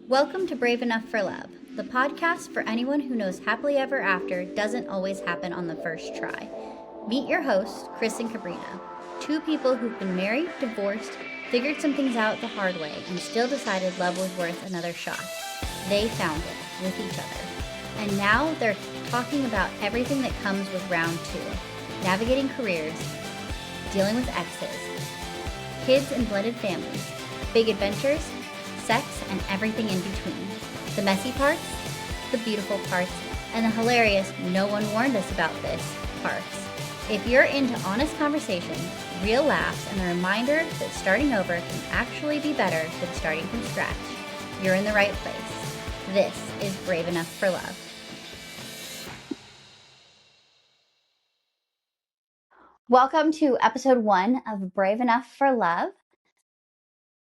Welcome to Brave Enough for Love, the podcast for anyone who knows happily ever after doesn't always happen on the first try. Meet your hosts, Chris and Kabrina, two people who've been married, divorced, figured some things out the hard way, and still decided love was worth another shot. They found it with each other. And now they're talking about everything that comes with round two, navigating careers, dealing with exes, kids and blended families, big adventures, sex, and everything in between. The messy parts, the beautiful parts, and the hilarious "no one warned us about this" parts. If you're into honest conversation, real laughs, and a reminder that starting over can actually be better than starting from scratch, you're in the right place. This is Brave Enough for Love. Welcome to episode 1 of Brave Enough for Love.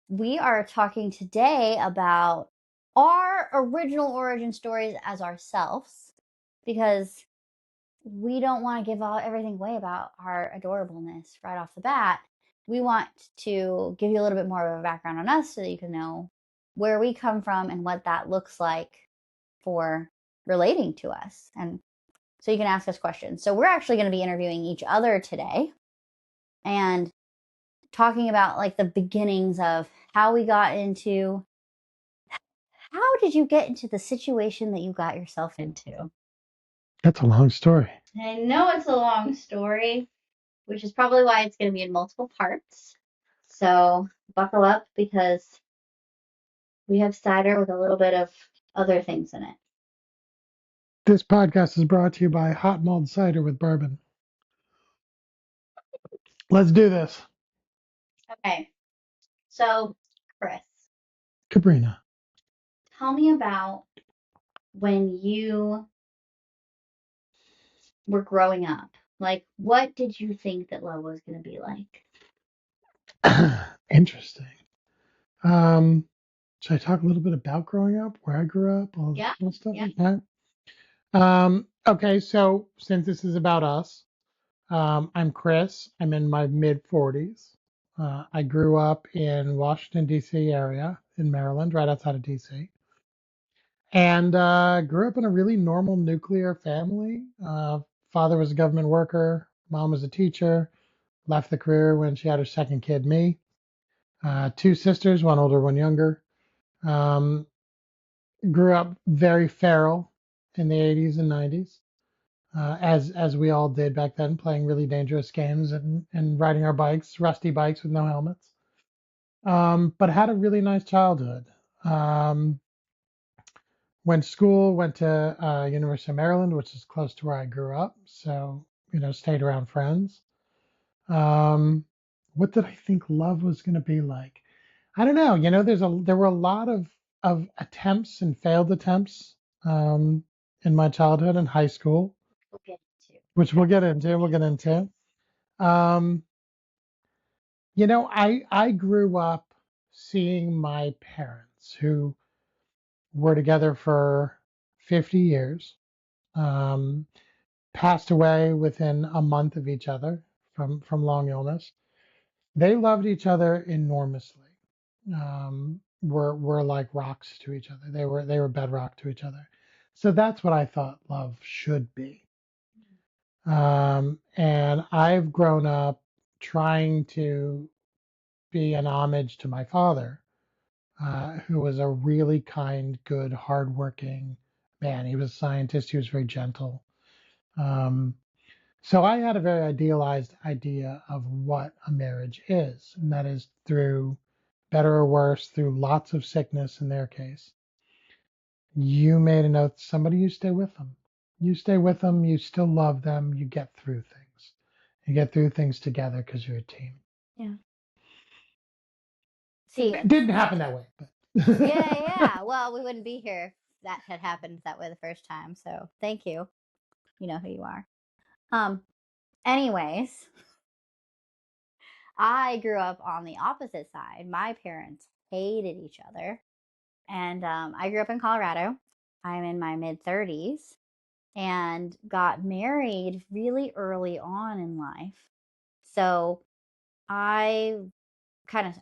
We are talking today about our original origin stories as ourselves, because we don't want to give everything away about our adorableness right off the bat. We want to give you a little bit more of a background on us so that you can know where we come from and what that looks like for relating to us. And so you can ask us questions. So we're actually going to be interviewing each other today and talking about like the beginnings of how we got into, how did you get into the situation that you got yourself into? That's a long story. I know it's a long story, which is probably why it's going to be in multiple parts. So buckle up, because we have cider with a little bit of other things in it. This podcast is brought to you by Hot Mulled Cider with Bourbon. Let's do this. Okay. So, Chris, Kabrina. tell me about when you were growing up. Like, what did you think that love was going to be like? Interesting. Should I talk a little bit about growing up, where I grew up, all Yeah. that stuff Yeah. like that? Okay, so since this is about us, I'm Chris. I'm in my mid 40s. I grew up in Washington, D.C. area in Maryland, right outside of D.C. And grew up in a really normal nuclear family. Father was a government worker, mom was a teacher, left the career when she had her second kid, me. Two sisters, one older, one younger. Um, Grew up very feral in the 80s and 90s, as we all did back then, playing really dangerous games and riding our bikes, rusty bikes with no helmets. But had a really nice childhood. Um, Went to school, went to University of Maryland, which is close to where I grew up. So, stayed around friends. Um, what did I think love was going to be like? I don't know. There were a lot of attempts and failed attempts in my childhood and high school, We'll get to. which we'll get into. We'll get into. Um, I grew up seeing my parents who were together for 50 years. Um, Passed away within a month of each other from long illness. They loved each other enormously. Were like rocks to each other. They were bedrock to each other. So that's what I thought love should be. And I've grown up trying to be an homage to my father, who was a really kind, good, hardworking man. He was a scientist. He was very gentle. Um, So I had a very idealized idea of what a marriage is, and that is through better or worse, through lots of sickness in their case. You made an oath to somebody, you stay with them. You stay with them, you still love them, you get through things. You get through things together because you're a team. Yeah. See, It didn't happen that way, but yeah. Well, we wouldn't be here if that had happened that way the first time. So thank you. You know who you are. Anyways, I grew up on the opposite side. My parents hated each other. And I grew up in Colorado. I'm in my mid 30s and got married really early on in life. So I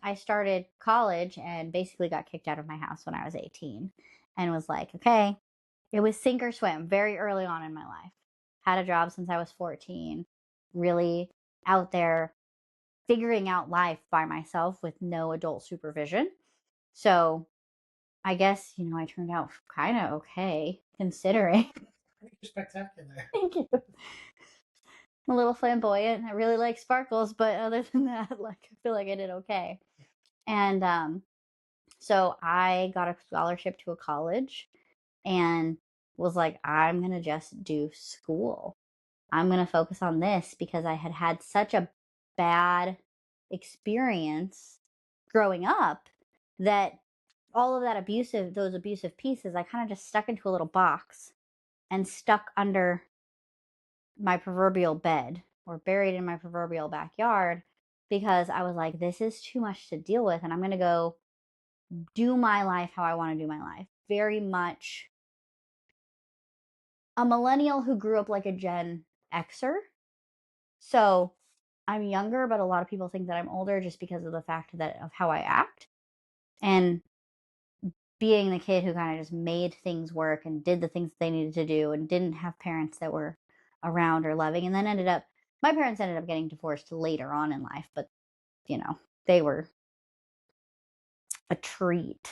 I started college and basically got kicked out of my house when I was 18 and was like, okay, it was sink or swim very early on in my life. Had a job since I was 14, really out there figuring out life by myself with no adult supervision. So I guess, I turned out kind of okay considering. Spectacular. Thank you. I'm a little flamboyant. I really like sparkles, but other than that, like I feel like I did okay. And so I got a scholarship to a college and was like, I'm going to just do school. I'm going to focus on this because I had had such a bad experience growing up that all of those abusive pieces, I kind of just stuck into a little box and stuck under my proverbial bed or buried in my proverbial backyard because I was like, this is too much to deal with. And I'm going to go do my life how I want to do my life. Very much a millennial who grew up like a Gen Xer. So I'm younger, but a lot of people think that I'm older just because of the fact of how I act. And being the kid who kind of just made things work and did the things they needed to do and didn't have parents that were around or loving. And then my parents ended up getting divorced later on in life, but they were a treat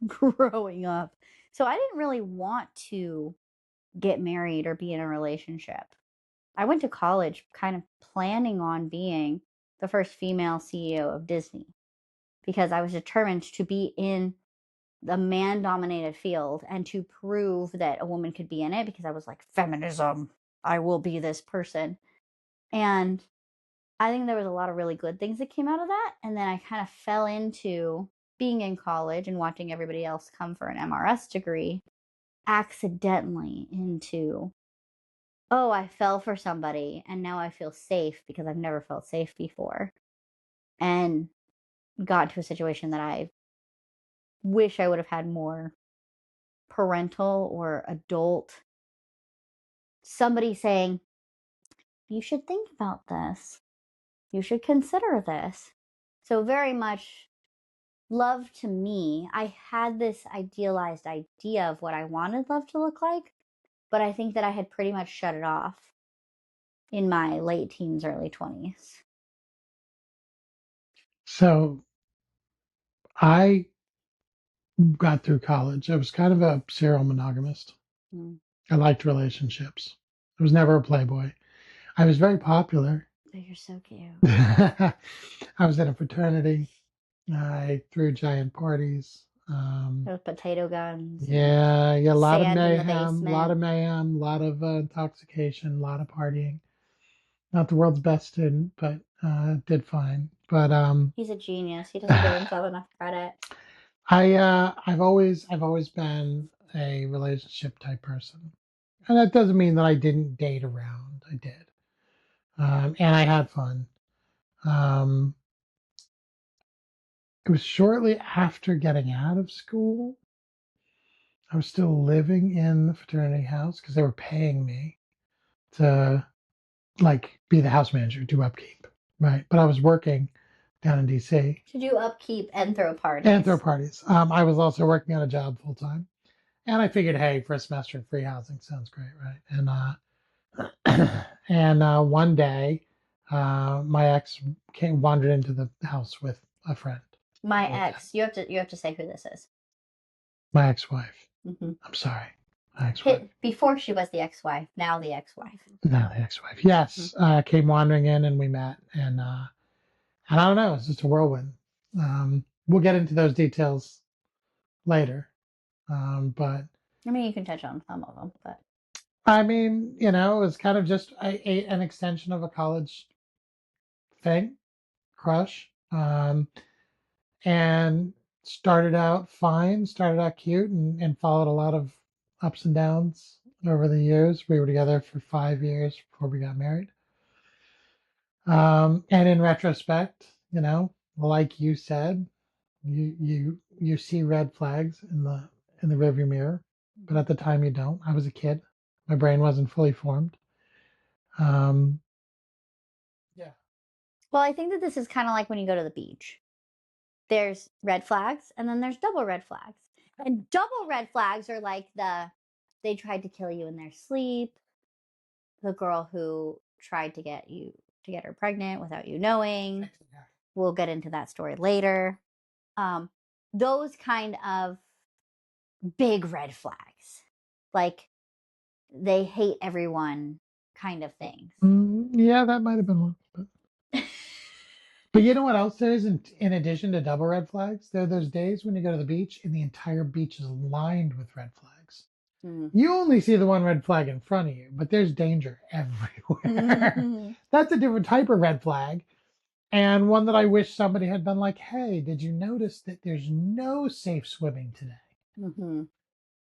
growing up. So I didn't really want to get married or be in a relationship. I went to college kind of planning on being the first female CEO of Disney because I was determined to be in the man dominated field and to prove that a woman could be in it because I was like, feminism, I will be this person. And I think there was a lot of really good things that came out of that. And then I kind of fell into being in college and watching everybody else come for an MRS degree accidentally into, oh, I fell for somebody and now I feel safe because I've never felt safe before. And got into a situation that I wish I would have had more parental or adult, somebody saying, you should think about this. You should consider this. So very much love to me, I had this idealized idea of what I wanted love to look like, but I think that I had pretty much shut it off in my late teens, early 20s. So I got through college. I was kind of a serial monogamist. Mm. I liked relationships. I was never a playboy. I was very popular. Oh, you're so cute. I was in a fraternity. I threw giant parties. Those potato guns. Yeah, a lot of Sand in the mayhem, basement. a lot of intoxication, a lot of partying. Not the world's best student, but did fine. But He's a genius. He doesn't give himself enough credit. I've always been a relationship type person, and that doesn't mean that I didn't date around. I did, and I had fun. Um, it was shortly after getting out of school. I was still living in the fraternity house because they were paying me to like be the house manager, do upkeep, right? But I was working down in DC To do upkeep and throw parties. and throw parties. I was also working on a job full time, and I figured, hey, for a semester of free housing sounds great, right? And one day, my ex wandered into the house with a friend. My ex. You have to say who this is. My ex-wife. Mm-hmm. I'm sorry, my ex-wife. Before she was the ex-wife, now the ex-wife. No, the ex-wife. Yes, came wandering in and we met, and I don't know, it's just a whirlwind. We'll get into those details later, but I mean, you can touch on some of them, but I mean, it was kind of just an extension of a college thing, crush, and started out fine, started out cute, and followed a lot of ups and downs over the years. We were together for 5 years before we got married. And in retrospect, like you said, you see red flags in the rearview mirror, but at the time you don't. I was a kid. My brain wasn't fully formed. Um, yeah. Well, I think that this is kind of like when you go to the beach. There's red flags and then there's double red flags. And double red flags are like they tried to kill you in their sleep, the girl who tried to get her pregnant without you knowing. We'll get into that story later. Those kind of big red flags, like they hate everyone kind of things. Yeah, that might have been one. But you know what else there is in addition to double red flags? There are those days when you go to the beach and the entire beach is lined with red flags. You only see the one red flag in front of you, but there's danger everywhere. That's a different type of red flag. And one that I wish somebody had been like, hey, did you notice that there's no safe swimming today?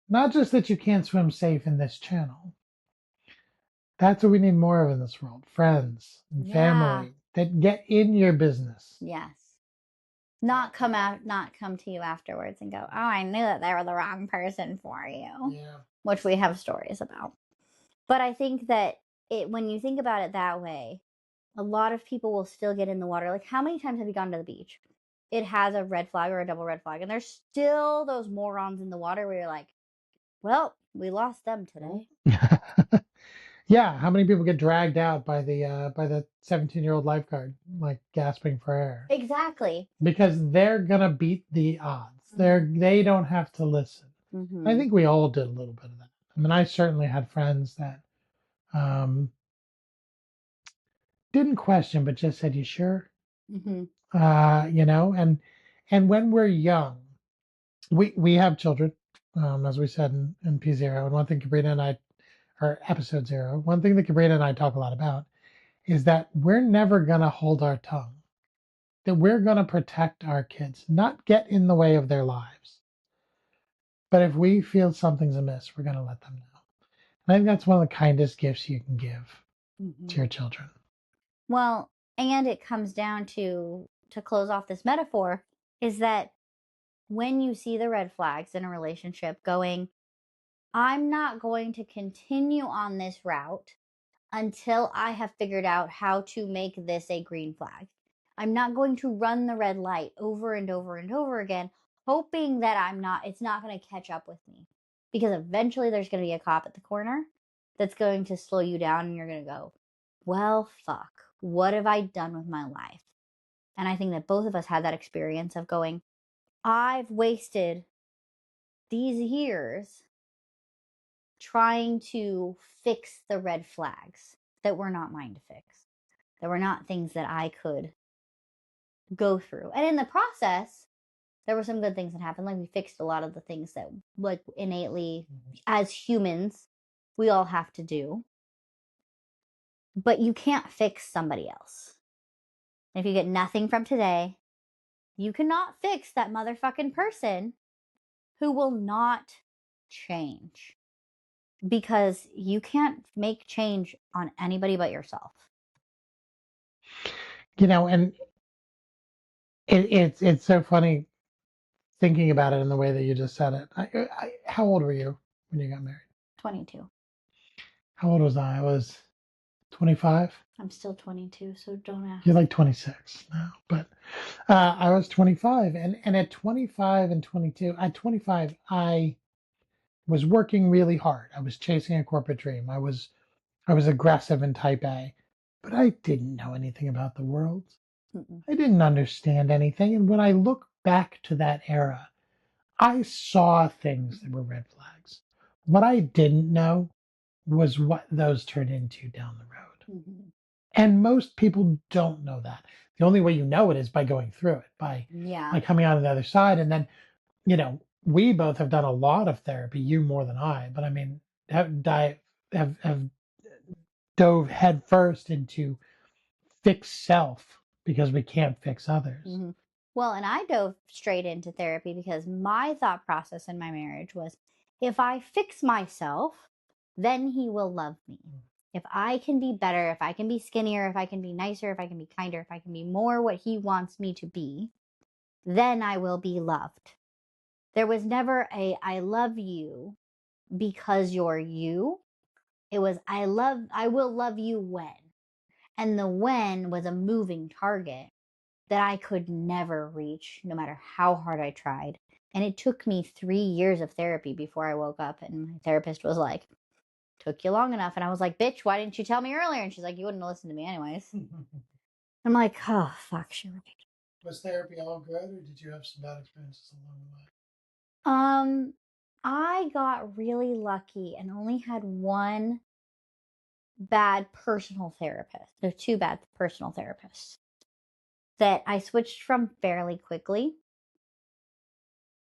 Not just that you can't swim safe in this channel. That's what we need more of in this world. Friends and family that get in your business. Yes. Not come to you afterwards and go, oh, I knew that they were the wrong person for you. Yeah. Which we have stories about. But I think that when you think about it that way, a lot of people will still get in the water. Like, how many times have you gone to the beach? It has a red flag or a double red flag, and there's still those morons in the water where you're like, well, we lost them today. Yeah, how many people get dragged out by the 17-year-old lifeguard, like gasping for air? Exactly. Because they're gonna beat the odds. They don't have to listen. I think we all did a little bit of that. I mean, I certainly had friends that didn't question, but just said, "You sure?" You know, and when we're young, we have children, as we said in P0. And one thing Kabrina and I, or episode 0, one thing that Kabrina and I talk a lot about is that we're never gonna hold our tongue. That we're gonna protect our kids, not get in the way of their lives. But if we feel something's amiss, we're gonna let them know. I think that's one of the kindest gifts you can give to your children. Well, and it comes down to close off this metaphor, is that when you see the red flags in a relationship going, I'm not going to continue on this route until I have figured out how to make this a green flag. I'm not going to run the red light over and over and over again, hoping that it's not going to catch up with me. Because eventually there's going to be a cop at the corner that's going to slow you down and you're going to go, well, fuck, what have I done with my life? And I think that both of us had that experience of going, I've wasted these years trying to fix the red flags that were not mine to fix, that were not things that I could go through. And in the process, there were some good things that happened. Like, we fixed a lot of the things that, like, innately, as humans, we all have to do. But you can't fix somebody else. If you get nothing from today, you cannot fix that motherfucking person who will not change. Because you can't make change on anybody but yourself. You know, and it's so funny thinking about it in the way that you just said it. How old were you when you got married? 22. How old was I? I was 25. I'm still 22, so don't ask. You're like 26 now, but I was 25, and at 25 and 22, at 25, I was working really hard. I was chasing a corporate dream. I was aggressive and type A, but I didn't know anything about the world. I didn't understand anything. And when I look back to that era, I saw things that were red flags. What I didn't know was what those turned into down the road. And most people don't know that. The only way you know it is by going through it, by coming out on the other side. And then, you know, we both have done a lot of therapy, you more than I, but I mean, have dove headfirst into fix self because we can't fix others. Well, and I dove straight into therapy because my thought process in my marriage was, if I fix myself, then he will love me. If I can be better, if I can be skinnier, if I can be nicer, if I can be kinder, if I can be more what he wants me to be, then I will be loved. There was never a I love you because you're you. It was I will love you when. And the when was a moving target that I could never reach, no matter how hard I tried. And it took me 3 years of therapy before I woke up. And my therapist was like, took you long enough. And I was like, bitch, why didn't you tell me earlier? And she's like, you wouldn't listen to me anyways. I'm like, oh, fuck, she's right. Was therapy all good, or did you have some bad experiences along the way? I got really lucky and only had one bad personal therapist. There's two bad personal therapists that I switched from fairly quickly.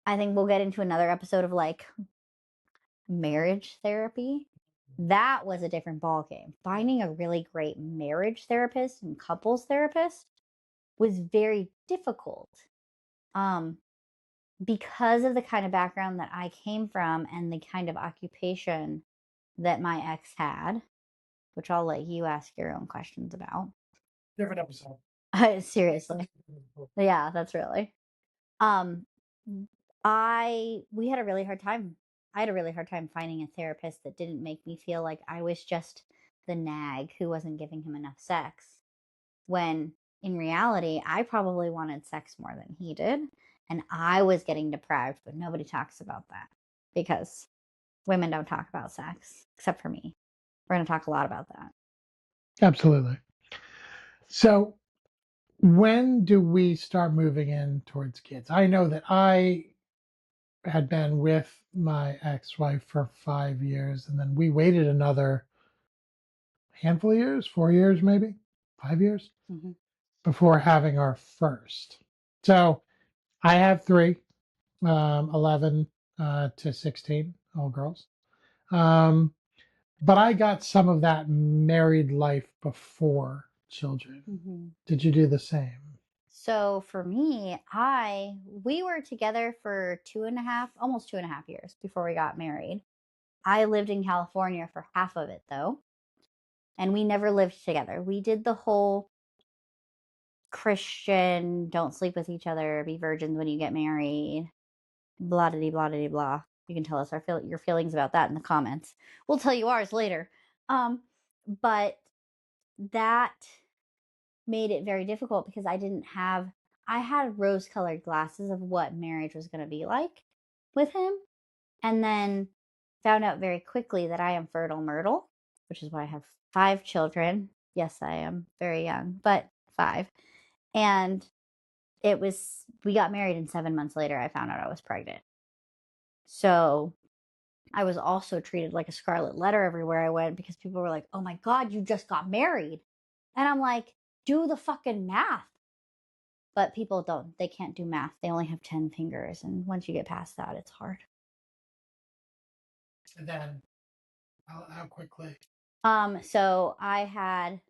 I think we'll get into another episode of like marriage therapy. That was a different ballgame. Finding a really great marriage therapist and couples therapist was very difficult. Because of the kind of background that I came from and the kind of occupation that my ex had, which I'll let you ask your own questions about. Different episode. Seriously. Yeah, that's really. Um we had a really hard time. I had a really hard time finding a therapist that didn't make me feel like I was just the nag who wasn't giving him enough sex. When in reality, I probably wanted sex more than he did. And I was getting deprived, but nobody talks about that because women don't talk about sex, except for me. We're going to talk a lot about that. Absolutely. So, when do we start moving in towards kids? I know that I had been with my ex-wife for 5 years, and then we waited another handful of years, 4 years, maybe 5 years, before having our first. So I have three, 11 to 16, all girls. Um, but I got some of that married life before children. Did you do the same? So for me, we were together for almost 2.5 years before we got married. I lived in California for half of it though. And we never lived together. We did the whole Christian, don't sleep with each other, be virgins when you get married, blah, blah, blah, blah, blah. You can tell us your feelings about that in the comments. We'll tell you ours later. But that made it very difficult because I had rose colored glasses of what marriage was going to be like with him. And then found out very quickly that I am fertile myrtle, which is why I have 5 children. Yes, I am very young, but 5. And we got married, and 7 months later, I found out I was pregnant. So I was also treated like a scarlet letter everywhere I went because people were like, oh my God, you just got married. And I'm like, do the fucking math. But people they can't do math. They only have 10 fingers. And once you get past that, it's hard. And then how quickly? So I had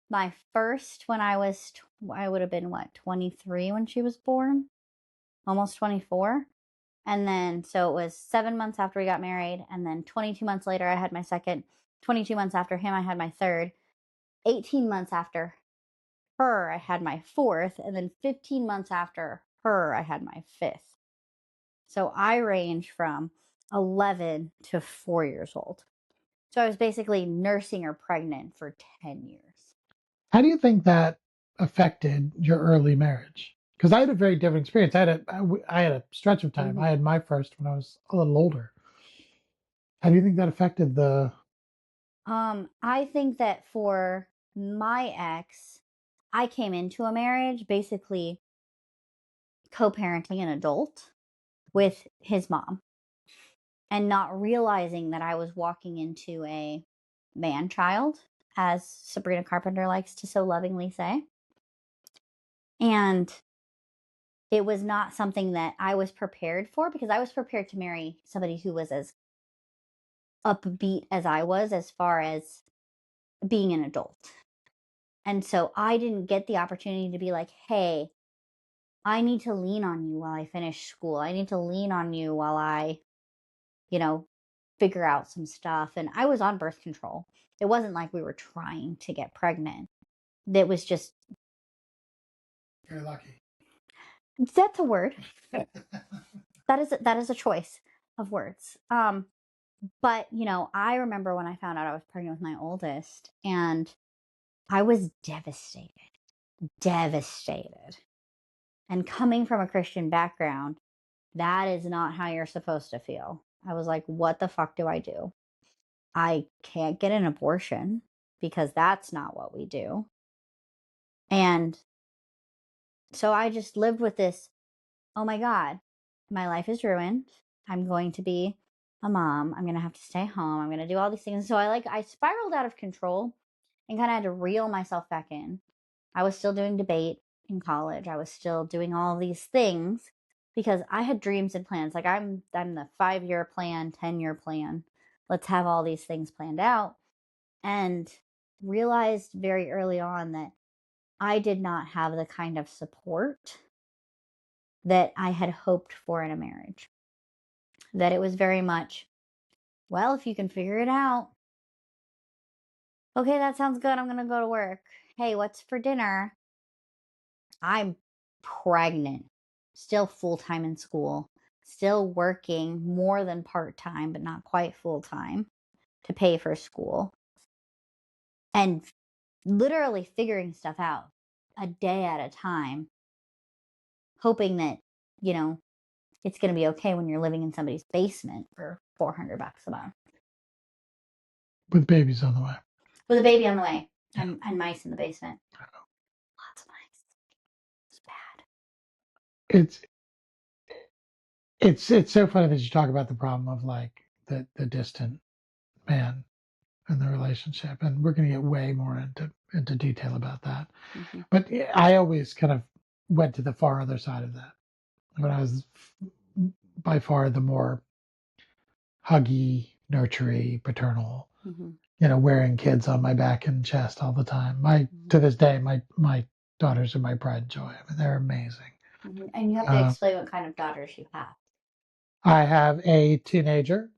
my first when I would have been 23 when she was born, almost 24. And then, so it was 7 months after we got married. And then 22 months later, I had my second. 22 months after him, I had my third. 18 months after her, I had my fourth. And then 15 months after her, I had my fifth. So I range from 11 to 4 years old. So I was basically nursing her pregnant for 10 years. How do you think that affected your early marriage? Because I had a very different experience. I had a stretch of time. I had my first when I was a little older. How do you think that affected the? I think that for my ex, I came into a marriage basically co-parenting an adult with his mom and not realizing that I was walking into a man child, as Sabrina Carpenter likes to so lovingly say. And it was not something that I was prepared for because I was prepared to marry somebody who was as upbeat as I was as far as being an adult. And so I didn't get the opportunity to be like, hey, I need to lean on you while I finish school. I need to lean on you while I, figure out some stuff. And I was on birth control. It wasn't like we were trying to get pregnant. It was just. Very lucky. That's a word. That is a choice of words. But I remember when I found out I was pregnant with my oldest, and I was devastated. And coming from a Christian background, that is not how you're supposed to feel. I was like, what the fuck do I do? I can't get an abortion because that's not what we do. And so I just lived with this, oh my God, my life is ruined. I'm going to be a mom. I'm going to have to stay home. I'm going to do all these things. So I spiraled out of control and kind of had to reel myself back in. I was still doing debate in college. I was still doing all these things because I had dreams and plans. Like I'm the 5-year plan, 10-year plan. Let's have all these things planned out. And realized very early on that I did not have the kind of support that I had hoped for in a marriage. That it was very much, well, if you can figure it out. Okay, that sounds good. I'm going to go to work. Hey, what's for dinner? I'm pregnant, still full time in school, still working more than part time, but not quite full time to pay for school. And literally figuring stuff out a day at a time, hoping that, you know, it's going to be okay when you're living in somebody's basement for $400 a month. With babies on the way. With a baby on the way. Yeah. And mice in the basement. Lots of mice. It's bad. It's so funny that you talk about the problem of like the distant man and the relationship, and we're going to get way more into detail about that. Mm-hmm. But I always kind of went to the far other side of that when I was by far the more huggy, nurtury, paternal, Mm-hmm. Wearing kids on my back and chest all the time. To this day, my daughters are my pride and joy. I mean, they're amazing. Mm-hmm. And you have to explain what kind of daughters you have. I have a teenager,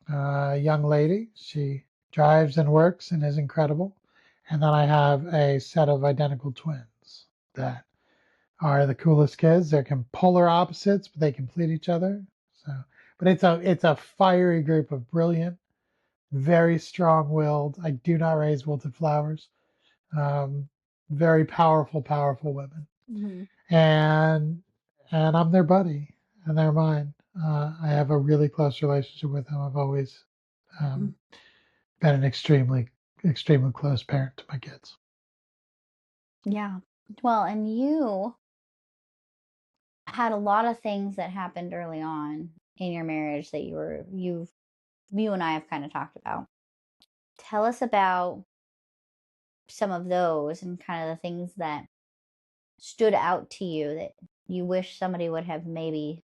young lady. She drives and works and is incredible. And then I have a set of identical twins that are the coolest kids. They're polar opposites, but they complete each other. So, but it's a fiery group of brilliant, very strong-willed. I do not raise wilted flowers. Um, Very powerful, powerful women, Mm-hmm. and I'm their buddy, and they're mine. I have a really close relationship with them. I've always been an extremely, extremely close parent to my kids. Yeah. Well, and you had a lot of things that happened early on in your marriage that you and I have kind of talked about. Tell us about some of those and kind of the things that stood out to you that you wish somebody would have maybe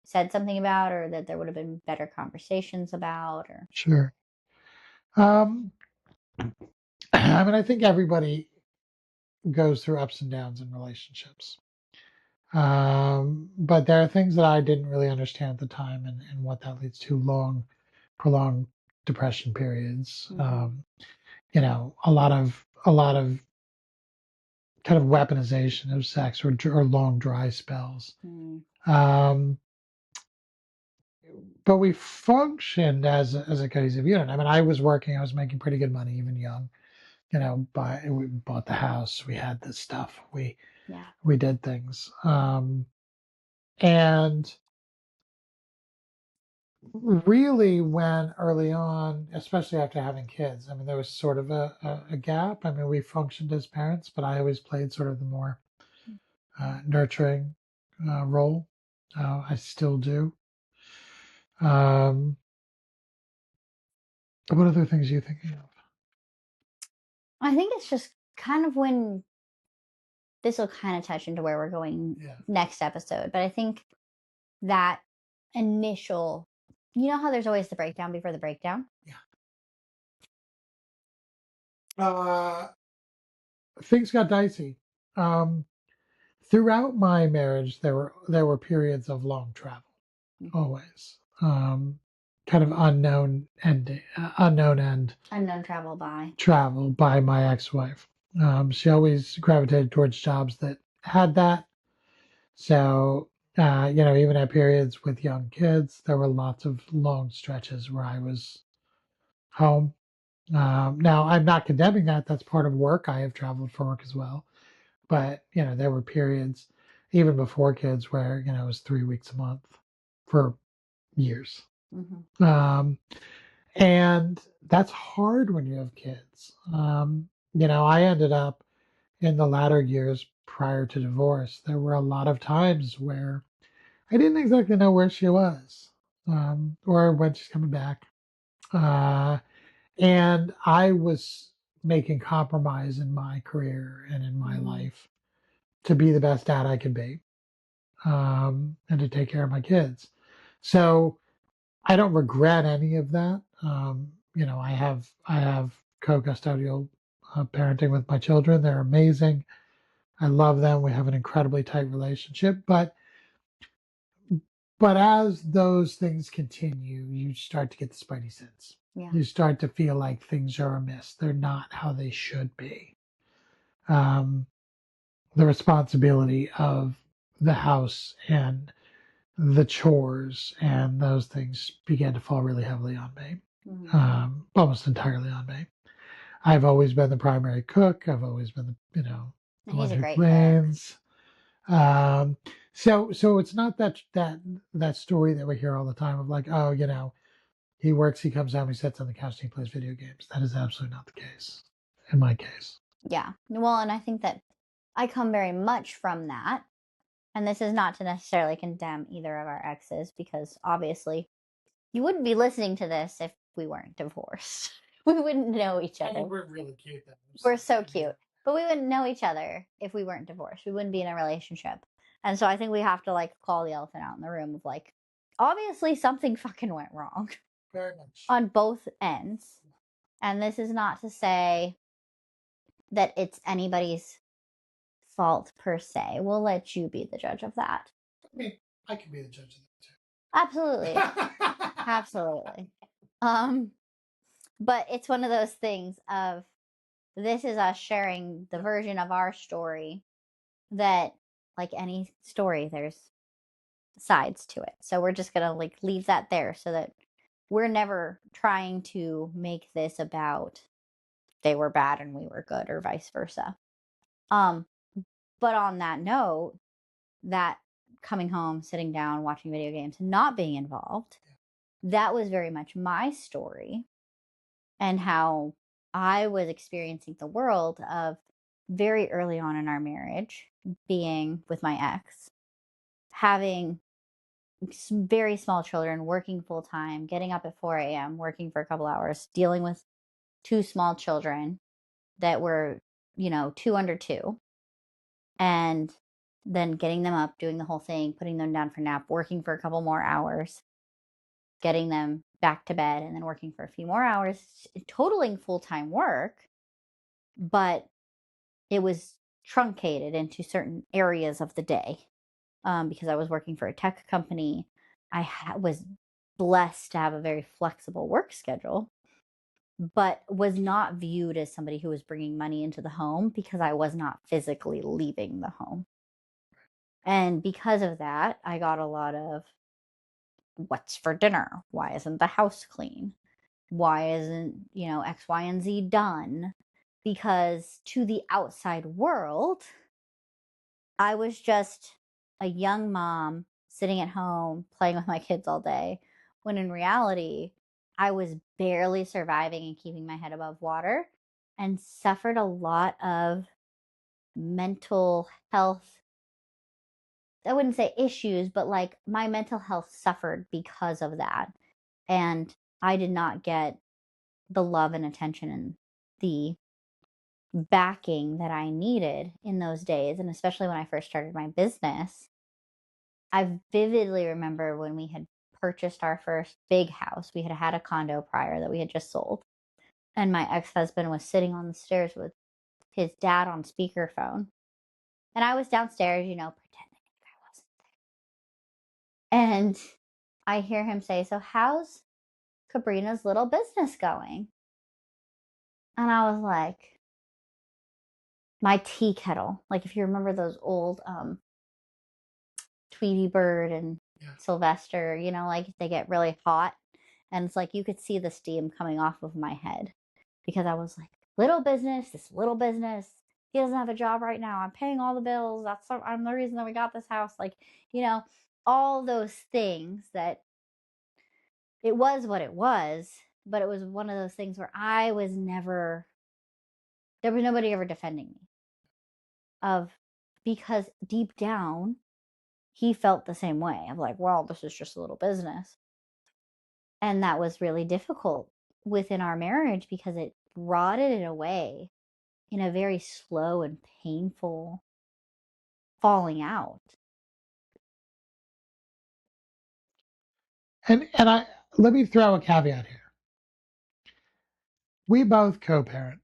said something about, or that there would have been better conversations about, or Sure. Um, I mean, I think everybody goes through ups and downs in relationships. But there are things that I didn't really understand at the time, and what that leads to prolonged depression periods. mm-hmm. A lot of kind of weaponization of sex, or long dry spells. Mm-hmm. Um, but we functioned as a cohesive unit. I mean, I was working, I was making pretty good money, even young. We bought the house, we had this stuff, we did things, and really when early on, especially after having kids, I mean, there was sort of a gap. I mean, we functioned as parents, but I always played sort of the more nurturing role. I still do. Um, what other things are you thinking of? I think it's just kind of when this will kind of touch into where we're going next episode, but I think that initial, you know how there's always the breakdown before the breakdown? Yeah. Things got dicey. Um, Throughout my marriage, there were periods of long travel, always. Kind of Unknown travel by. travel by my ex-wife. She always gravitated towards jobs that had that. So, even at periods with young kids, there were lots of long stretches where I was home. Now, I'm not condemning that. That's part of work. I have traveled for work as well. But, there were periods, even before kids, where, it was 3 weeks a month for years. Mm-hmm. Um, and that's hard when you have kids. I ended up in the latter years prior to divorce, there were a lot of times where I didn't exactly know where she was, or when she's coming back. Uh, and I was making compromise in my career and in my Mm-hmm. life to be the best dad I could be, and to take care of my kids. So I don't regret any of that. I have co-custodial parenting with my children. They're amazing. I love them. We have an incredibly tight relationship. But as those things continue, you start to get the spidey sense. Yeah. You start to feel like things are amiss. They're not how they should be. Um, the responsibility of the house and the chores and those things began to fall really heavily on me, Mm-hmm. almost entirely on me. I've always been the primary cook. I've always been the He's one a who great cook. cleans. Um, so it's not that story that we hear all the time of like, oh, he works, he comes home, he sits on the couch, and he plays video games. That is absolutely not the case in my case. Yeah. Well, and I think that I come very much from that. And this is not to necessarily condemn either of our exes, because obviously you wouldn't be listening to this if we weren't divorced. We wouldn't know each other. We're really cute. We're so cute. But we wouldn't know each other if we weren't divorced. We wouldn't be in a relationship. And so I think we have to like call the elephant out in the room of like, obviously something fucking went wrong Very much. on both ends. And this is not to say that it's anybody's fault per se. We'll let you be the judge of that. I mean, I can be the judge of Absolutely. that too. Absolutely. But it's one of those things of, this is us sharing the version of our story that, like any story, there's sides to it. So we're just gonna like leave that there so that we're never trying to make this about they were bad and we were good, or vice versa. Um, but on that note, that coming home, sitting down, watching video games, not being involved, that was very much my story, and how I was experiencing the world of very early on in our marriage, being with my ex, having very small children, working full time, getting up at 4 a.m., working for a couple hours, dealing with two small children that were, two under two, and then getting them up, doing the whole thing, putting them down for nap, working for a couple more hours, getting them back to bed, and then working for a few more hours, totaling full time work. But it was truncated into certain areas of the day, because I was working for a tech company. I was blessed to have a very flexible work schedule, but was not viewed as somebody who was bringing money into the home because I was not physically leaving the home. And because of that, I got a lot of, what's for dinner? Why isn't the house clean? Why isn't, X, Y, and Z done? Because to the outside world, I was just a young mom sitting at home playing with my kids all day, when in reality, I was barely surviving and keeping my head above water, and suffered a lot of mental health. I wouldn't say issues, but like my mental health suffered because of that. And I did not get the love and attention and the backing that I needed in those days. And especially when I first started my business, I vividly remember when we had purchased our first big house. We had had a condo prior that we had just sold. And my ex-husband was sitting on the stairs with his dad on speakerphone. And I was downstairs, pretending like I wasn't there. And I hear him say, "So how's Kabrina's little business going?" And I was like, my tea kettle. Like, if you remember those old Tweety Bird and Sylvester, like they get really hot. And it's like you could see the steam coming off of my head. because I was like, little business, this little business. He doesn't have a job right now. I'm paying all the bills. I'm the reason that we got this house. Like, all those things that it was what it was, but it was one of those things where there was nobody ever defending me because deep down, he felt the same way of like, well, this is just a little business. And that was really difficult within our marriage because it rotted it away in a very slow and painful falling out. And I let me throw a caveat here. We both co-parent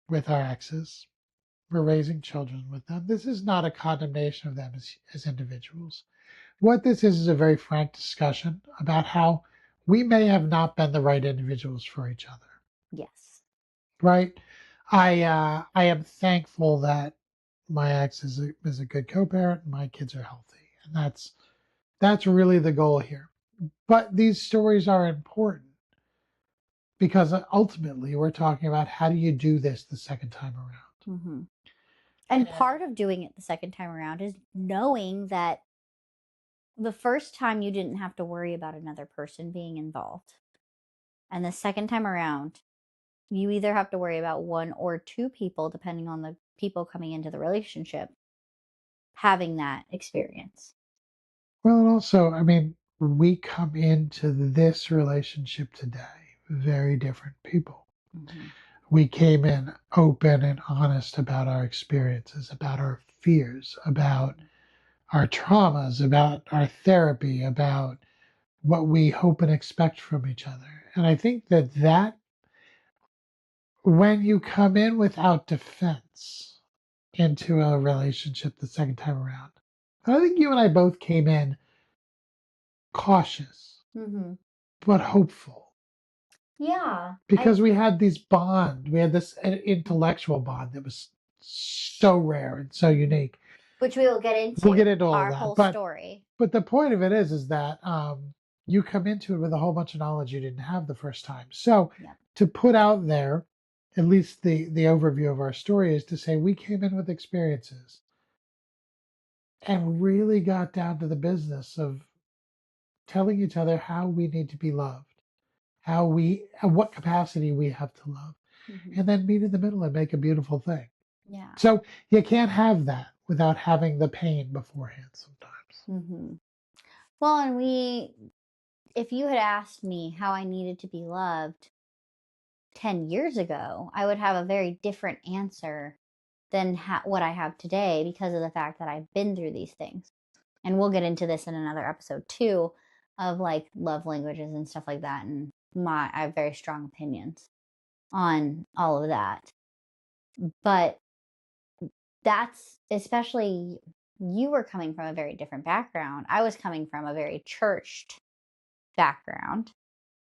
with our exes. We're raising children with them. This is not a condemnation of them as individuals. What this is a very frank discussion about how we may have not been the right individuals for each other. Yes. Right? I am thankful that my ex is a good co-parent and my kids are healthy. And that's really the goal here. But these stories are important because ultimately we're talking about how do you do this the second time around. Mm-hmm. And part of doing it the second time around is knowing that the first time you didn't have to worry about another person being involved. And the second time around, you either have to worry about one or two people, depending on the people coming into the relationship, having that experience. Well, and also, I mean, we come into this relationship today very different people. Mm-hmm. We came in open and honest about our experiences, about our fears, about our traumas, about our therapy, about what we hope and expect from each other. And I think that when you come in without defense into a relationship the second time around, I think you and I both came in cautious, Mm-hmm. but hopeful. Yeah. Because we had we had this intellectual bond that was so rare and so unique. Which we will get into. We'll get into all our of that, whole but story. but the point of it is that you come into it with a whole bunch of knowledge you didn't have the first time. So Yep. to put out there, at least the overview of our story is to say we came in with experiences and really got down to the business of telling each other how we need to be loved, what capacity we have to love, Mm-hmm. and then meet in the middle and make a beautiful thing. Yeah. So you can't have that without having the pain beforehand sometimes. Mm-hmm. Well, and if you had asked me how I needed to be loved 10 years ago, I would have a very different answer than what I have today because of the fact that I've been through these things. And we'll get into this in another episode too of like love languages and stuff like that. And I have very strong opinions on all of that. But that's especially, you were coming from a very different background. I was coming from a very churched background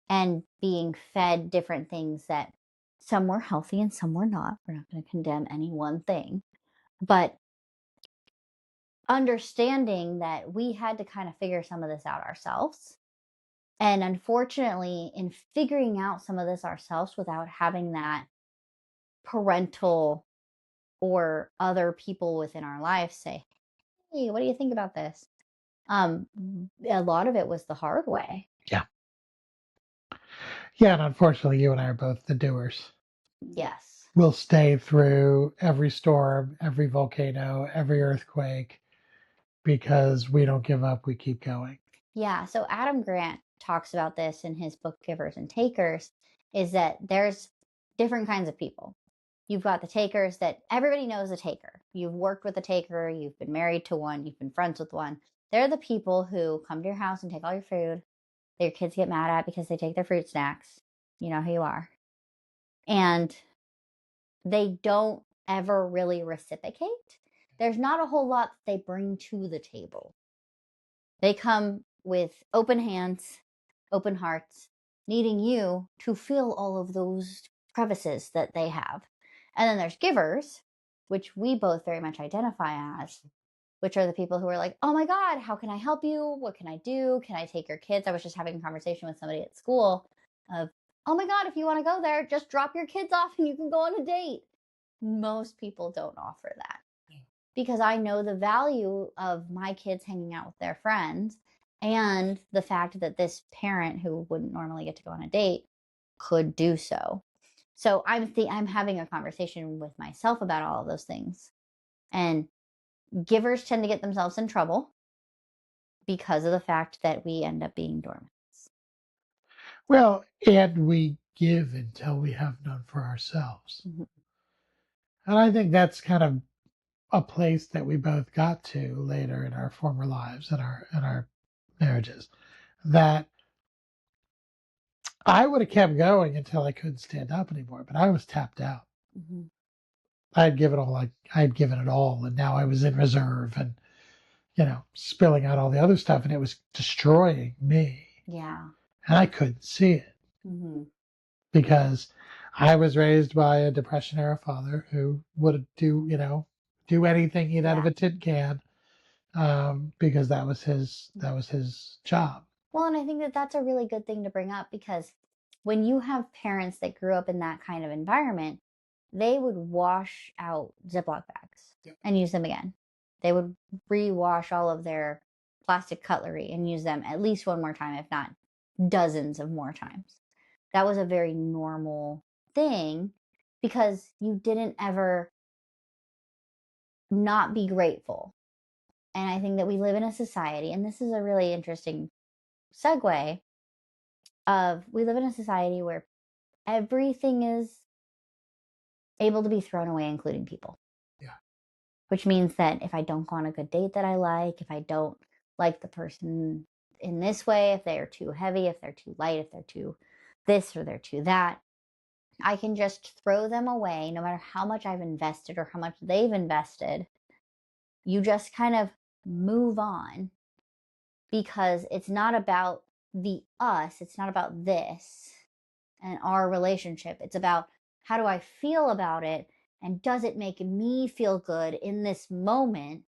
and being fed different things that some were healthy and some were not. We're not going to condemn any one thing, but understanding that we had to kind of figure some of this out ourselves. And unfortunately, in figuring out some of this ourselves without having that parental or other people within our life say, hey, what do you think about this? A lot of it was the hard way. Yeah. Yeah, and unfortunately, you and I are both the doers. Yes. We'll stay through every storm, every volcano, every earthquake because we don't give up. We keep going. Yeah. So Adam Grant talks about this in his book, Givers and Takers, is that there's different kinds of people. You've got the takers that everybody knows a taker. You've worked with a taker, you've been married to one, you've been friends with one. They're the people who come to your house and take all your food, that your kids get mad at because they take their fruit snacks. You know who you are. And they don't ever really reciprocate. There's not a whole lot that they bring to the table. They come with open hands, open hearts, needing you to fill all of those crevices that they have. And then there's givers, which we both very much identify as, which are the people who are like, oh my God, how can I help you? What can I do? Can I take your kids? I was just having a conversation with somebody at school of, oh my God, if you want to go there, just drop your kids off and you can go on a date. Most people don't offer that because I know the value of my kids hanging out with their friends and the fact that this parent who wouldn't normally get to go on a date could do so. So I'm having a conversation with myself about all of those things. And givers tend to get themselves in trouble because of the fact that we end up being doormats. Well, and we give until we have none for ourselves. Mm-hmm. And I think that's kind of a place that we both got to later in our former lives and our marriages. That I would have kept going until I couldn't stand up anymore, but I was tapped out. Mm-hmm. I'd given it all, and now I was in reserve and spilling out all the other stuff, and it was destroying me. Yeah. And I couldn't see it. Mm-hmm. Because I was raised by a Depression era father who would do anything eat out of a tin can, because that was his job. Well, and I think that that's a really good thing to bring up because when you have parents that grew up in that kind of environment, they would wash out Ziploc bags and use them again. They would rewash all of their plastic cutlery and use them at least one more time, if not dozens of more times. That was a very normal thing because you didn't ever not be grateful. And I think that we live in a society, and this is a really interesting segue of we live in a society where everything is able to be thrown away, including people. Yeah. Which means that if I don't go on a good date that I like, if I don't like the person in this way, if they are too heavy, if they're too light, if they're too this or they're too that, I can just throw them away no matter how much I've invested or how much they've invested. You just kind of move on because it's not about the us, it's not about this and our relationship. It's about how do I feel about it and does it make me feel good in this moment?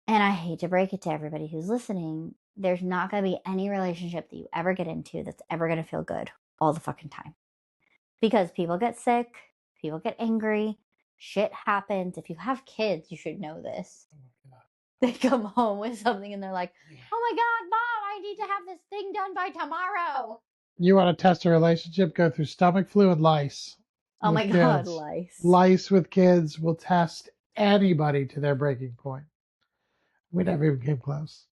And I hate to break it to everybody who's listening, there's not going to be any relationship that you ever get into that's ever going to feel good all the fucking time. Because people get sick, people get angry, shit happens. If you have kids, you should know this. They come home with something and they're like, oh my God, Mom, I need to have this thing done by tomorrow. You want to test a relationship? Go through stomach flu and lice. Oh my God, lice. Lice with kids will test anybody to their breaking point. We never even came close.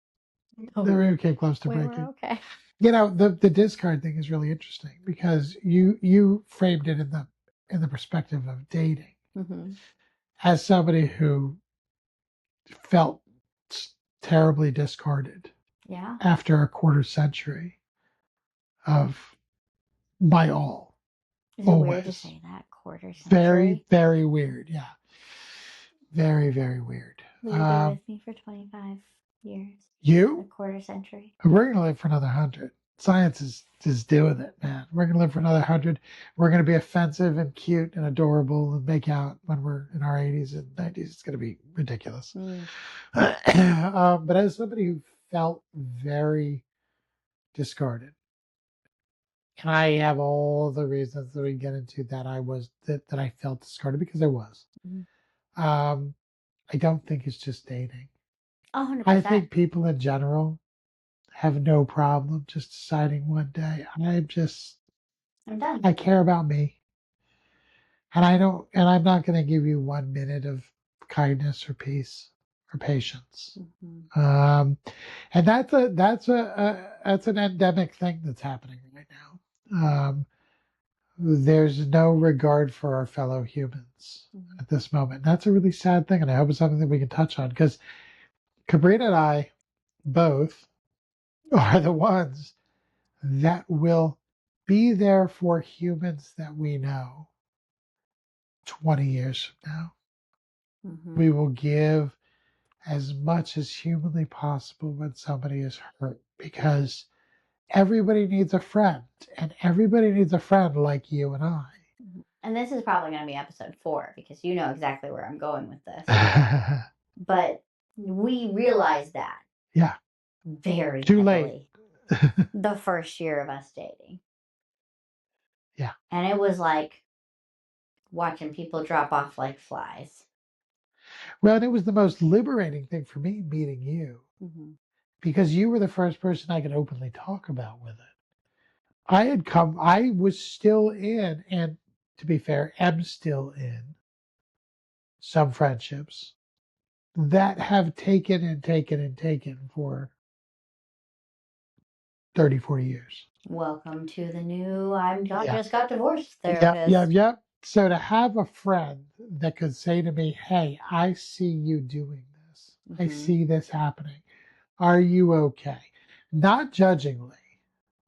Never even came close to breaking. Okay. The discard thing is really interesting because you framed it in the perspective of dating. Mm-hmm. As somebody who felt terribly discarded. Yeah. After a quarter century of my all. Is it weird to say that? Quarter century? Very, very weird. Yeah. Very, very weird. Will you be with me for 25 years? You? A quarter century? We're going to live for another 100. Science is doing it, man. We're going to live for another 100. We're going to be offensive and cute and adorable and make out when we're in our 80s and 90s. It's going to be ridiculous. But as somebody who felt very discarded, and I have all the reasons that we get into that that I felt discarded because I was. Mm-hmm. I don't think it's just dating. 100%. I think people in general have no problem just deciding one day, I'm done. I care about me. And I'm not going to give you 1 minute of kindness or peace or patience. Mm-hmm. And that's an endemic thing that's happening right now. There's no regard for our fellow humans at this moment. And that's a really sad thing. And I hope it's something that we can touch on because Kabrina and I both are the ones that will be there for humans that we know 20 years from now. Mm-hmm. We will give as much as humanly possible when somebody is hurt because everybody needs a friend and everybody needs a friend like you and I. And this is probably going to be episode 4 because you know exactly where I'm going with this. But we realize that. Yeah. Very Too heavily. late. the first year of us dating. Yeah. And it was like watching people drop off like flies. Well, and it was the most liberating thing for me meeting you because you were the first person I could openly talk about with it. I was still in, and to be fair, am still in some friendships that have taken and taken and taken for 30, 40 years. Welcome to the new Yeah. just got divorced Yep, therapist. yep, yep. So to have a friend that could say to me, "Hey, I see you doing this. I see this happening. Are you okay?" Not judgingly,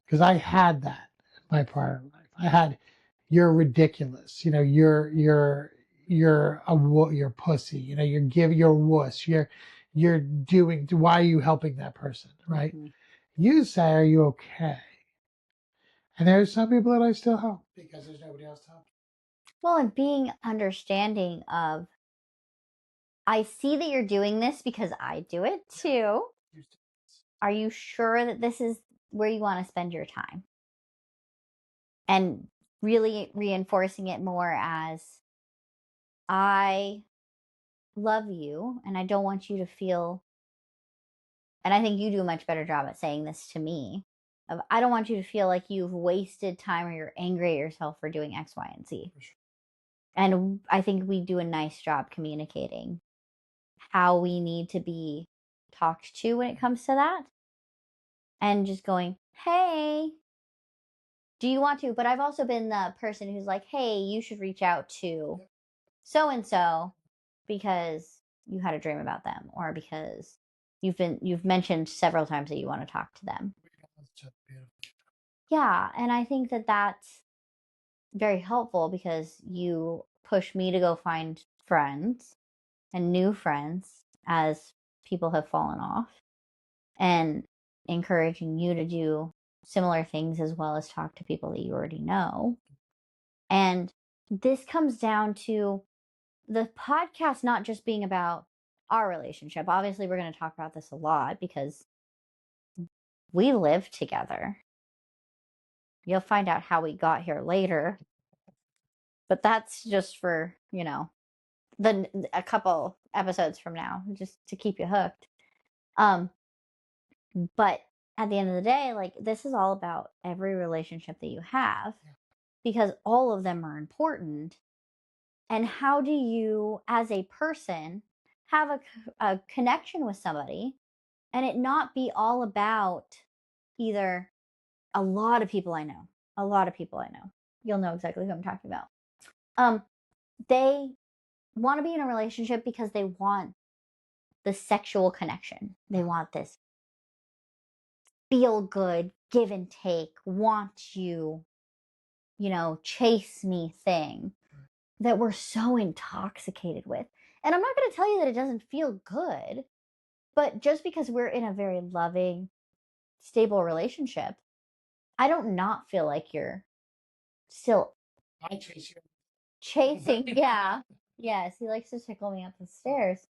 because I had that in my prior life. I had, "You're ridiculous. You're pussy. You're wuss. You're doing. Why are you helping that person?" Right? You say, "Are you okay?" And there's some people that I still help because there's nobody else to help. Well, and being understanding of, I see that you're doing this because I do it too. Are you sure that this is where you want to spend your time? And really reinforcing it more as, I love you and I don't want you to feel, and I think you do a much better job at saying this to me, of, I don't want you to feel like you've wasted time or you're angry at yourself for doing X, Y, and Z. And I think we do a nice job communicating how we need to be talked to when it comes to that. And just going, hey, do you want to? But I've also been the person who's like, hey, you should reach out to so and so because you had a dream about them, or because you've mentioned several times that you want to talk to them. Yeah, and I think that that's very helpful because you push me to go find friends and new friends as people have fallen off, and encouraging you to do similar things as well as talk to people that you already know. And this comes down to the podcast not just being about our relationship. Obviously, we're going to talk about this a lot because we live together. You'll find out how we got here later, but that's just for, a couple episodes from now, just to keep you hooked. But at the end of the day, like, this is all about every relationship that you have, because all of them are important. And how do you, as a person, have a connection with somebody and it not be all about either, a lot of people I know, you'll know exactly who I'm talking about. They want to be in a relationship because they want the sexual connection. They want this feel good, give and take, want you, chase me thing that we're so intoxicated with. And I'm not going to tell you that it doesn't feel good, but just because we're in a very loving, stable relationship, I don't not feel like you're still I chase you. chasing. Yeah. Yes, he likes to tickle me up the stairs.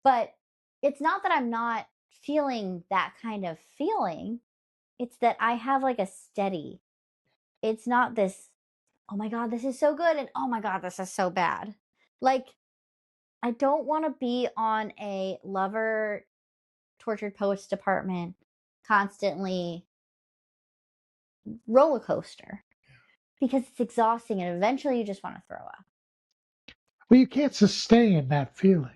But it's not that I'm not feeling that kind of feeling. It's that I have like a steady. It's not this, oh my God, this is so good, and oh my God, this is so bad. Like, I don't want to be on a lover tortured poets department constantly roller coaster, because it's exhausting and eventually you just want to throw up. Well, you can't sustain that feeling.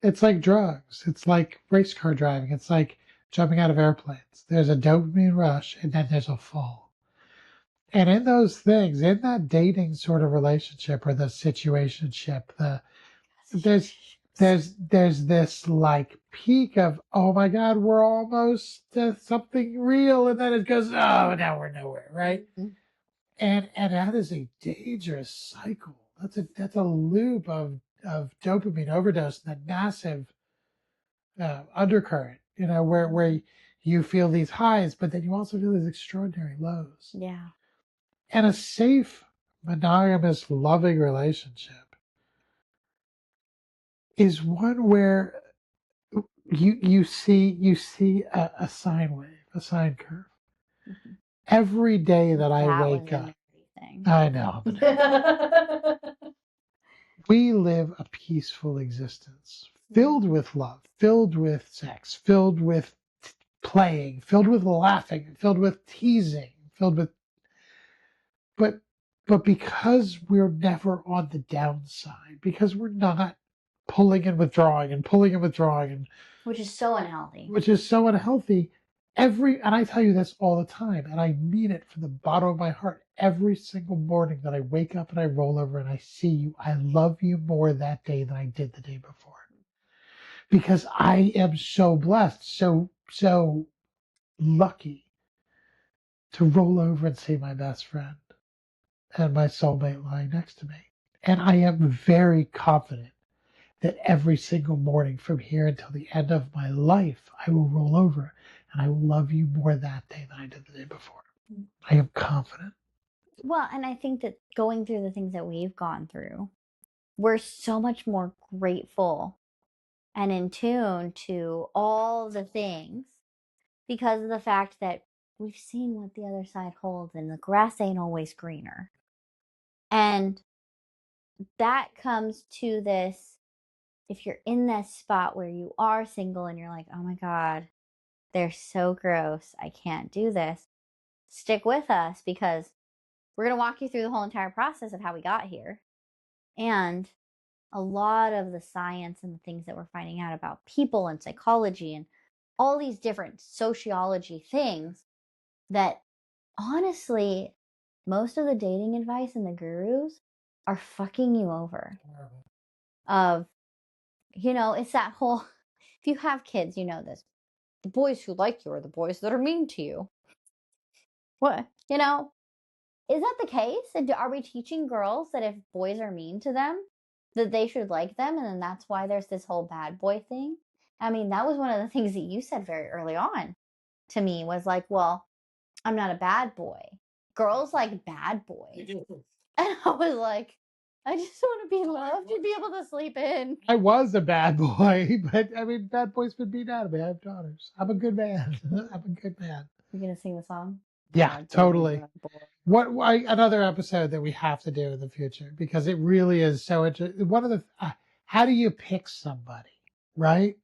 It's like drugs. It's like race car driving. It's like jumping out of airplanes. There's a dopamine rush and then there's a fall. And in those things, in that dating sort of relationship or the situationship, there's there's this like peak of, oh my God, we're almost to something real, and then it goes, oh, now we're nowhere, right? And that is a dangerous cycle. That's a loop of dopamine overdose and that massive undercurrent, where you feel these highs, but then you also feel these extraordinary lows. Yeah. And a safe, monogamous, loving relationship is one where you see a sine wave, a sine curve. Every day that I That was wake a up, nerdy thing. I know, we live a peaceful existence filled with love, filled with sex, filled with playing, filled with laughing, filled with teasing, filled with but but because we're never on the downside, because we're not pulling and withdrawing and pulling and withdrawing and Which is so unhealthy. which is so unhealthy. And I tell you this all the time, and I mean it from the bottom of my heart. Every single morning that I wake up and I roll over and I see you, I love you more that day than I did the day before. Because I am so blessed, so lucky to roll over and see my best friend and my soulmate lying next to me. And I am very confident that every single morning from here until the end of my life, I will roll over and I will love you more that day than I did the day before. I am confident. Well, and I think that going through the things that we've gone through, we're so much more grateful and in tune to all the things because of the fact that we've seen what the other side holds and the grass ain't always greener. And that comes to this, if you're in this spot where you are single and you're like, oh my God, they're so gross, I can't do this, stick with us because we're going to walk you through the whole entire process of how we got here. And a lot of the science and the things that we're finding out about people and psychology and all these different sociology things that honestly, most of the dating advice and the gurus are fucking you over. Of, it's that whole, if you have kids, you know this. The boys who like you are the boys that are mean to you. What? Is that the case? And are we teaching girls that if boys are mean to them, that they should like them? And then that's why there's this whole bad boy thing? I mean, that was one of the things that you said very early on to me was like, well, I'm not a bad boy. Girls like bad boys. And I was like, I just want to be loved and be able to sleep in. I was a bad boy, but I mean, bad boys would be out of me. I have daughters. I'm a good man. I'm a good man. You're going to sing the song? Yeah, Bad boy, totally. bad boy. Another episode that we have to do in the future because it really is so interesting. One of the how do you pick somebody, right?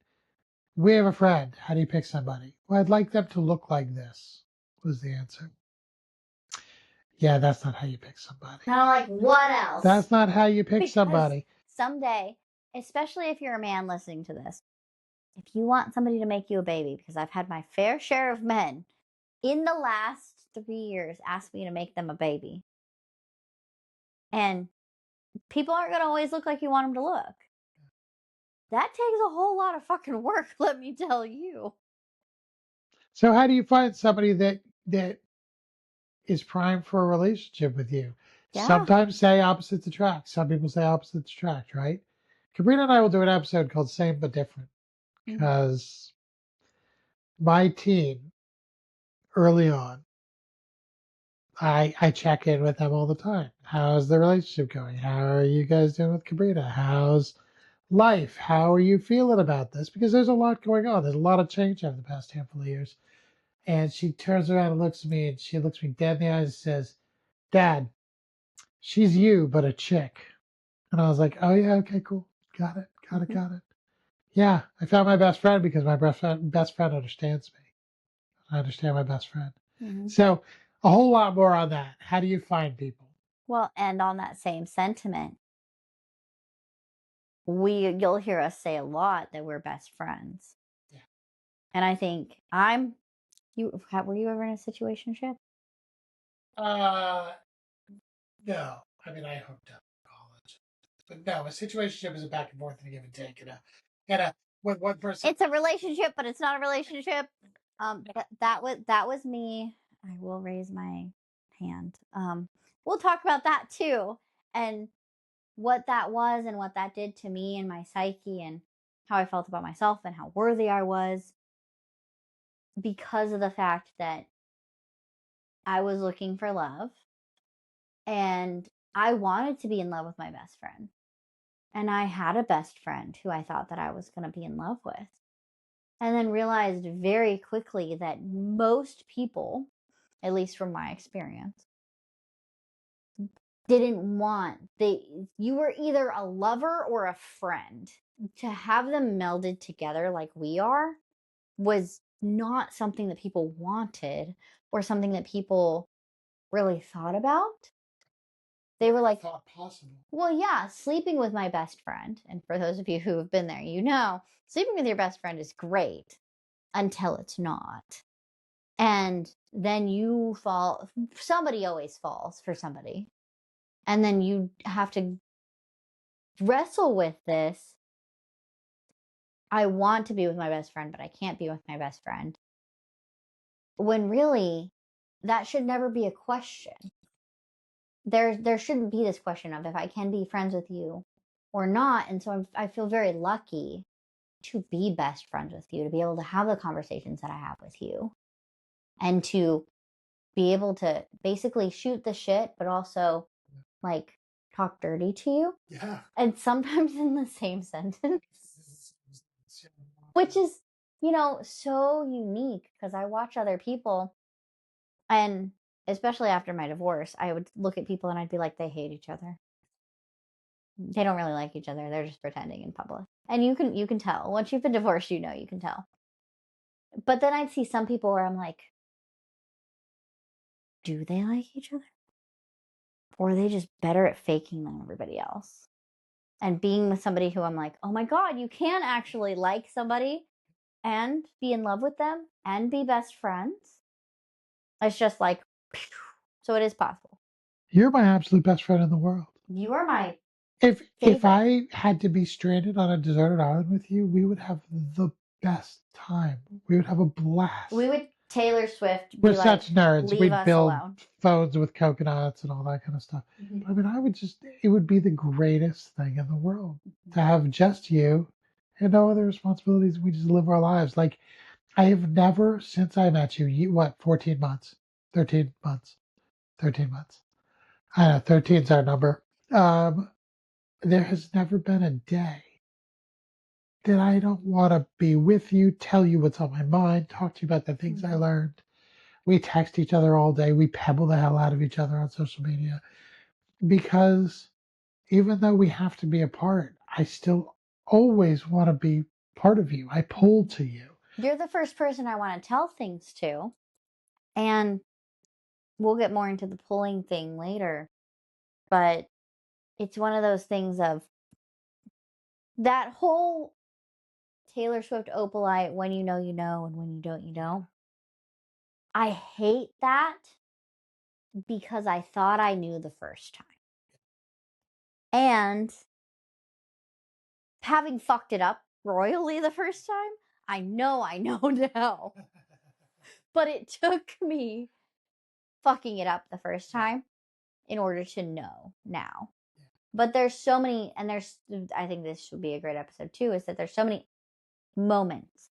We have a friend. How do you pick somebody? Well, I'd like them to look like this. Was the answer? Yeah, that's not how you pick somebody. Kind of like what else? That's not how you pick Because somebody. someday, especially if you're a man listening to this, if you want somebody to make you a baby, because I've had my fair share of men in the last 3 years ask me to make them a baby. And people aren't going to always look like you want them to look. That takes a whole lot of fucking work, let me tell you. So how do you find somebody that is primed for a relationship with you? Yeah. Sometimes say opposites attract. Some people say opposites attract, right? Kabrina and I will do an episode called Same But Different because my team early on, I check in with them all the time. How's the relationship going? How are you guys doing with Kabrina? How's life? How are you feeling about this? Because there's a lot going on. There's a lot of change over the past handful of years. And she turns around and looks at me and she looks me dead in the eyes and says, Dad, she's you, but a chick. And I was like, oh yeah, okay, cool. Got it. Got it. Yeah, I found my best friend because my best friend understands me. I understand my best friend. So a whole lot more on that. How do you find people? Well, and on that same sentiment, you'll hear us say a lot that we're best friends. Yeah. And I think were you ever in a situationship? No. I mean, I hooked up in college, but no, a situationship is a back and forth and a give and take, and a with one person. It's a relationship, but it's not a relationship. That was me. I will raise my hand. We'll talk about that too, and what that was, and what that did to me and my psyche, and how I felt about myself, and how worthy I was, because of the fact that I was looking for love, and I wanted to be in love with my best friend. And I had a best friend who I thought that I was going to be in love with. And then realized very quickly that most people at least from my experience, didn't want you were either a lover or a friend. To have them melded together like we are was not something that people wanted or something that people really thought about. They were like, thought possible. well, yeah, sleeping with my best friend, and for those of you who have been there, you know, sleeping with your best friend is great until it's not. And then you fall, somebody always falls for somebody. And then you have to wrestle with this. I want to be with my best friend, but I can't be with my best friend. When really, that should never be a question. There shouldn't be this question of if I can be friends with you or not. And so I feel very lucky to be best friends with you, to be able to have the conversations that I have with you, and to be able to basically shoot the shit, but also like talk dirty to you. Yeah. And sometimes in the same sentence, which is, you know, so unique because I watch other people, and especially after my divorce, I would look at people and I'd be like, they hate each other. They don't really like each other. They're just pretending in public. And you can tell. Once you've been divorced, you know, you can tell. But then I'd see some people where I'm like, do they like each other? Or are they just better at faking than everybody else? And being with somebody who I'm like, oh my God, you can actually like somebody and be in love with them and be best friends. It's just like, so it is possible. You're my absolute best friend in the world. You are my If favorite. I had to be stranded on a deserted island with you, we would have the best time. We would have a blast. We would Taylor Swift be We're like, such nerds. leave We'd us build alone. phones with coconuts and all that kind of stuff. Mhm. But I mean, it would be the greatest thing in the world to have just you and no other responsibilities. We just live our lives. Like, I have never, since I met you, what, 14 months, 13 months, 13 months. I know, 13 is our number. There has never been a day that I don't want to be with you, tell you what's on my mind, talk to you about the things I learned. We text each other all day. We pebble the hell out of each other on social media because even though we have to be apart, I still always want to be part of you. I pull to you. You're the first person I want to tell things to. And we'll get more into the pulling thing later. But it's one of those things of that whole Taylor Swift opalite, when you know, and when you don't, you know. I hate that because I thought I knew the first time. And having fucked it up royally the first time, I know now. But it took me fucking it up the first time in order to know now. But there's so many, and I think this should be a great episode too, is that there's so many moments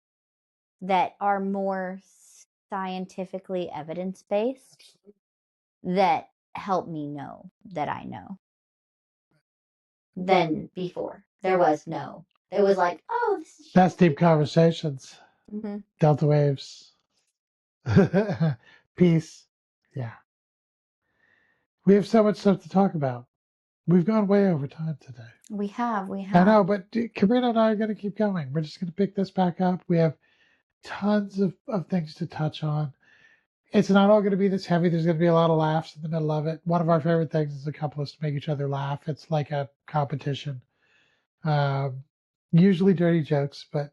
that are more scientifically evidence-based that help me know that I know than before. There was no. It was like, oh, this is That's deep conversations. Mm-hmm. Delta waves. Peace. Yeah. We have so much stuff to talk about. We've gone way over time today. We have. I know, but Kabrina and I are going to keep going. We're just going to pick this back up. We have tons of things to touch on. It's not all going to be this heavy. There's going to be a lot of laughs in the middle of it. One of our favorite things as a couple is to make each other laugh. It's like a competition. Usually dirty jokes, but,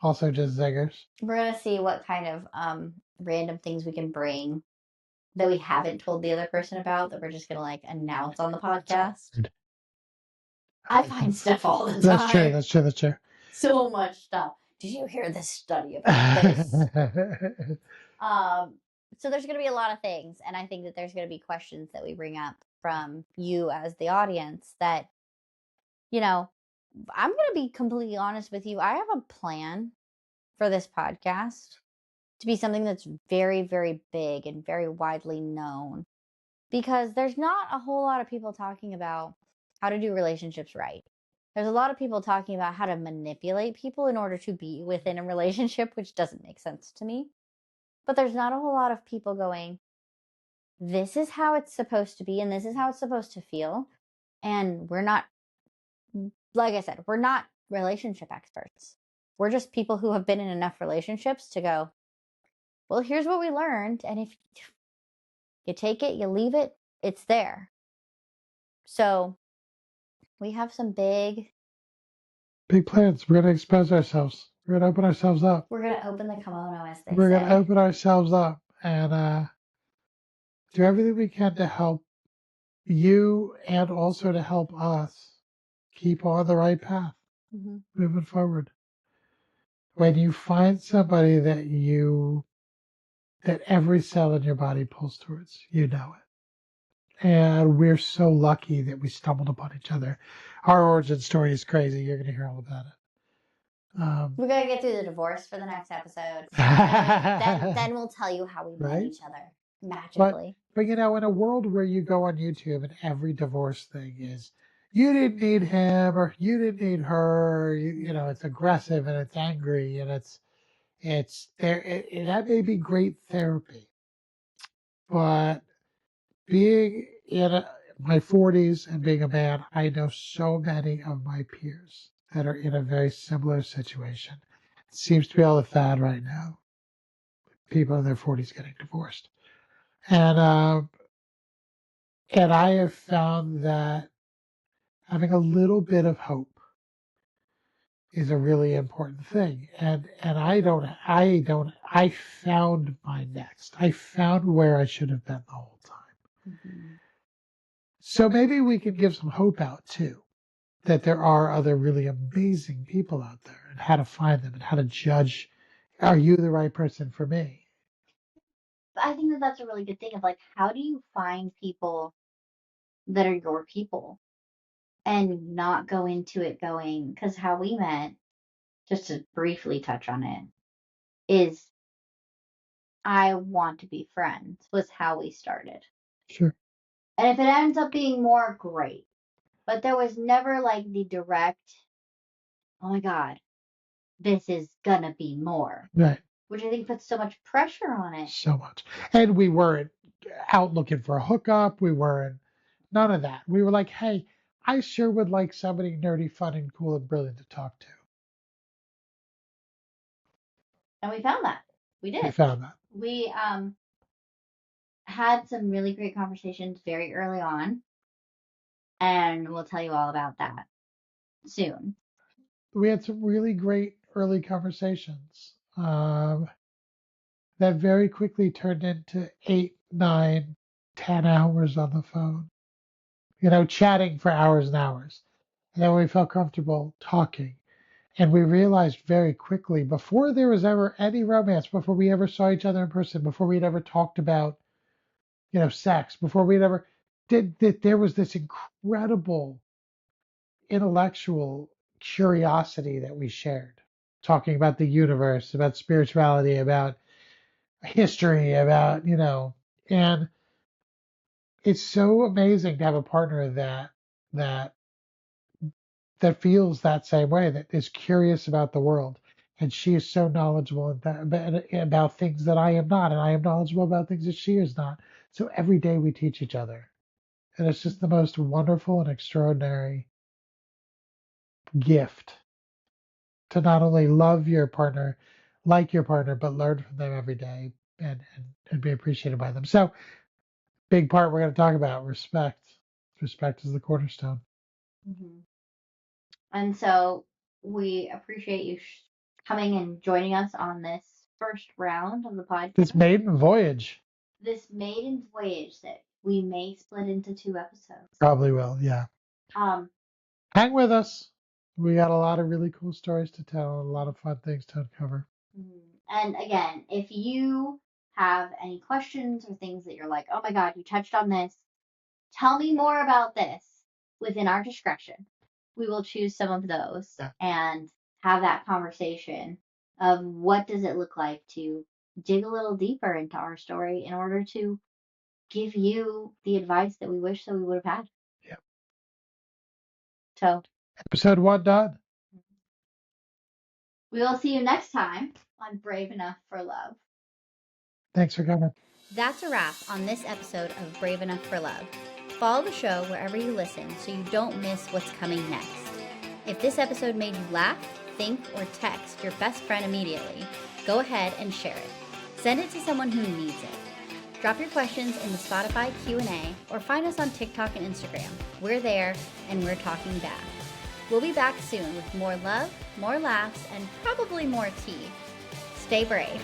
also just zingers. We're going to see what kind of random things we can bring that we haven't told the other person about that we're just going to like announce on the podcast. I find stuff all the time. That's true. So much stuff. Did you hear this study about this? So there's going to be a lot of things, and I think that there's going to be questions that we bring up from you as the audience that, I'm going to be completely honest with you. I have a plan for this podcast to be something that's very, very big and very widely known, because there's not a whole lot of people talking about how to do relationships right. There's a lot of people talking about how to manipulate people in order to be within a relationship, which doesn't make sense to me. But there's not a whole lot of people going, this is how it's supposed to be and this is how it's supposed to feel. And we're not, like I said, we're not relationship experts. We're just people who have been in enough relationships to go, well, here's what we learned. And if you take it, you leave it, it's there. So we have some big plans. We're going to expose ourselves. We're going to open ourselves up. We're going to open the kimono, as they We're say. going to open ourselves up and do everything we can to help you and also to help us keep on the right path moving forward. When you find somebody that every cell in your body pulls towards, you know it. And we're so lucky that we stumbled upon each other. Our origin story is crazy. You're going to hear all about it. We're going to get through the divorce for the next episode. then we'll tell you how we met each other magically. But in a world where you go on YouTube and every divorce thing is, you didn't need him or you didn't need her, it's aggressive and it's angry and it's there. That may be great therapy, but being in my 40s and being a man, I know so many of my peers that are in a very similar situation. It seems to be all the fad right now. People in their 40s getting divorced. And I have found that having a little bit of hope is a really important thing. And I found my next. I found where I should have been the whole time. So maybe we can give some hope out too, that there are other really amazing people out there and how to find them and how to judge, are you the right person for me? I think that that's a really good thing of like, how do you find people that are your people and not go into it going, because how we met, just to briefly touch on it, is I want to be friends was how we started. Sure. And if it ends up being more, great. But there was never like the direct, oh my God, this is gonna be more. Right. Which I think puts so much pressure on it. So much. And we weren't out looking for a hookup. We weren't, none of that. We were like, hey, I sure would like somebody nerdy, fun, and cool and brilliant to talk to. And we found that. We did. We found that. We had some really great conversations very early on. And we'll tell you all about that soon. We had some really great early conversations that very quickly turned into 8, 9, 10 hours on the phone, chatting for hours and hours. And then we felt comfortable talking. And we realized very quickly, before there was ever any romance, before we ever saw each other in person, before we'd ever talked about, sex, before we'd ever did, that there was this incredible intellectual curiosity that we shared, talking about the universe, about spirituality, about history, about, and it's so amazing to have a partner that that feels that same way, that is curious about the world. And she is so knowledgeable about things that I am not, and I am knowledgeable about things that she is not. So every day we teach each other. And it's just the most wonderful and extraordinary gift to not only love your partner, like your partner, but learn from them every day and be appreciated by them. So, big part we're going to talk about respect. Respect is the cornerstone. Mm-hmm. And so we appreciate you coming and joining us on this first round of the podcast. This maiden voyage. This maiden voyage that we may split into 2 episodes. Probably will, yeah. Hang with us. We got a lot of really cool stories to tell, a lot of fun things to uncover. And again, if you have any questions or things that you're like, oh my God, you touched on this, tell me more about this within our discretion. We will choose some of those and have that conversation of what does it look like to dig a little deeper into our story in order to give you the advice that we wish that we would have had. Yep. So, episode 1 done. We will see you next time on Brave Enough for Love. Thanks for coming. That's a wrap on this episode of Brave Enough for Love. Follow the show wherever you listen so you don't miss what's coming next. If this episode made you laugh, think, or text your best friend immediately, go ahead and share it. Send it to someone who needs it. Drop your questions in the Spotify Q&A or find us on TikTok and Instagram. We're there and we're talking back. We'll be back soon with more love, more laughs, and probably more tea. Stay brave.